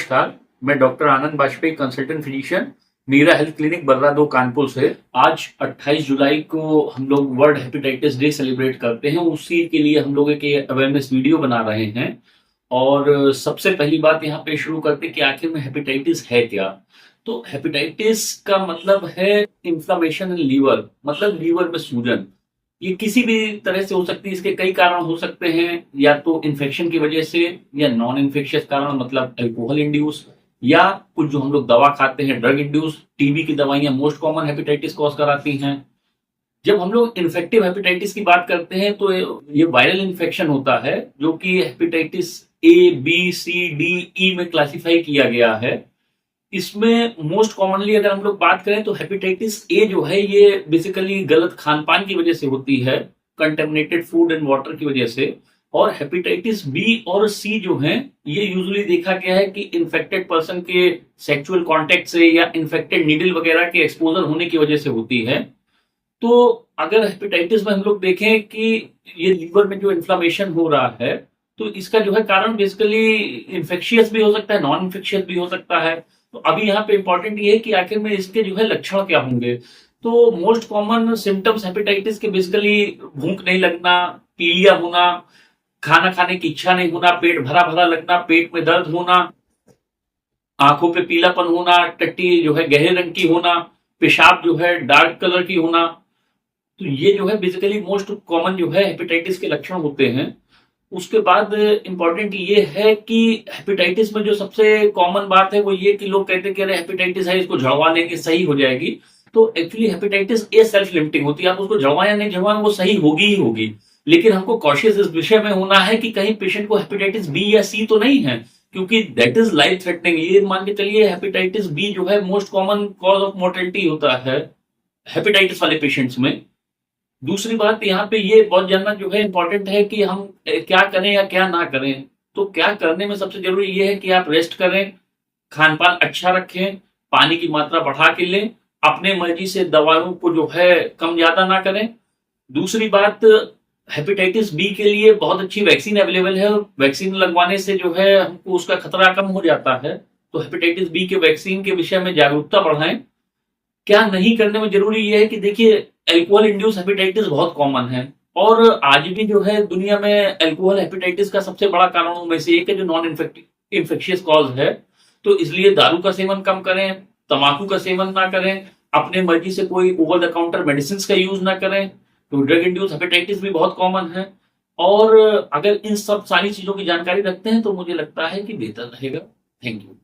नमस्कार, मैं doctor Anand Bajpai consultant physician, Meera health clinic Barra 2 Kanpur से। आज 28 जुलाई को हम लोग वर्ल्ड हेपेटाइटिस डे सेलिब्रेट करते हैं। उसी के लिए हम लोग एक अवेयरनेस वीडियो बना रहे हैं। और सबसे पहली बात यहाँ पे शुरू करते हैं कि आखिर में हेपेटाइटिस है क्या। तो हेपेटाइटिस का मतलब है इन्फ्लामेशन इन लीवर, मतलब लीवर में सूजन। ये किसी भी तरह से हो सकती है। इसके कई कारण हो सकते हैं, या तो इन्फेक्शन की वजह से, या नॉन इन्फेक्शियस कारण मतलब अल्कोहल इंड्यूस, या कुछ जो हम लोग दवा खाते हैं ड्रग इंड्यूस। टीबी की दवाइयां मोस्ट कॉमन हेपेटाइटिस कॉज कराती हैं। जब हम लोग इन्फेक्टिव हेपेटाइटिस की बात करते हैं तो ये वायरल इन्फेक्शन होता है, जो कि hepatitis A B C D E में क्लासिफाई किया गया है। इसमें मोस्ट कॉमनली अगर हम लोग बात करें तो हेपेटाइटिस ए जो है ये बेसिकली गलत खान पान की वजह से होती है, कंटेमिनेटेड फूड एंड वाटर की वजह से। और हेपेटाइटिस बी और सी जो है ये यूजुअली देखा गया है कि इन्फेक्टेड पर्सन के सेक्सुअल कांटेक्ट से या इन्फेक्टेड नीडल वगैरह के एक्सपोजर होने की वजह से होती है। तो अगर हेपेटाइटिस में हम लोग देखें कि ये लीवर में जो इन्फ्लामेशन हो रहा है, तो इसका जो है कारण बेसिकली इन्फेक्शियस भी हो सकता है, नॉन इन्फेक्शियस भी हो सकता है। तो अभी यहाँ पे इंपॉर्टेंट ये है कि आखिर में इसके जो है लक्षण क्या होंगे। तो मोस्ट कॉमन सिम्टम्स हेपेटाइटिस के बेसिकली भूख नहीं लगना, पीलिया होना, खाना खाने की इच्छा नहीं होना, पेट भरा भरा लगना, पेट में दर्द होना, आंखों पे पीलापन होना, टट्टी जो है गहरे रंग की होना, पेशाब जो है डार्क कलर की होना। तो ये जो है बेसिकली मोस्ट कॉमन जो है हेपेटाइटिस के लक्षण होते हैं। उसके बाद इंपॉर्टेंट ये है कि हेपेटाइटिस में जो सबसे कॉमन बात है वो ये कि लोग कहते हैं कि अरे हेपेटाइटिस है, इसको झड़वा लेंगे सही हो जाएगी। तो actually hepatitis A self limiting होती है। आप उसको झड़वाएं या नहीं झड़वाएं वो सही होगी ही होगी। लेकिन हमको कॉशियस इस विषय में होना है कि कहीं पेशेंट को हेपेटाइटिस बी या सी तो नहीं है, क्योंकि दैट इज लाइफ थ्रेटनिंग। ये मान के चलिए हेपेटाइटिस बी जो है most common cause of mortality होता है हेपेटाइटिस वाले पेशेंट्स में। दूसरी बात यहाँ पे ये बहुत जानना जो है इंपॉर्टेंट है कि हम क्या करें या क्या ना करें। तो क्या करने में सबसे जरूरी ये है कि आप रेस्ट करें, खान पान अच्छा रखें, पानी की मात्रा बढ़ा के लें, अपने मर्जी से दवाओं को जो है कम ज्यादा ना करें। दूसरी बात, हेपेटाइटिस बी के लिए बहुत अच्छी वैक्सीन अवेलेबल है। वैक्सीन लगवाने से जो है हमको उसका खतरा कम हो जाता है। तो हेपेटाइटिस बी के वैक्सीन के विषय में जागरूकता बढ़ाएं। क्या नहीं करने में जरूरी यह है कि देखिए अल्कोहल इंड्यूस हेपेटाइटिस बहुत कॉमन है, और आज भी जो है दुनिया में अल्कोहल हेपेटाइटिस का सबसे बड़ा कारणों में से एक है जो नॉन इन्फेक्शियस कॉज है। तो इसलिए दारू का सेवन कम करें, तंबाकू का सेवन ना करें, अपने मर्जी से कोई ओवर द काउंटर मेडिसिन का यूज ना करें। तो ड्रग इंड्यूस हेपेटाइटिस भी बहुत कॉमन है। और अगर इन सब सारी चीजों की जानकारी रखते हैं तो मुझे लगता है कि बेहतर रहेगा। Thank you.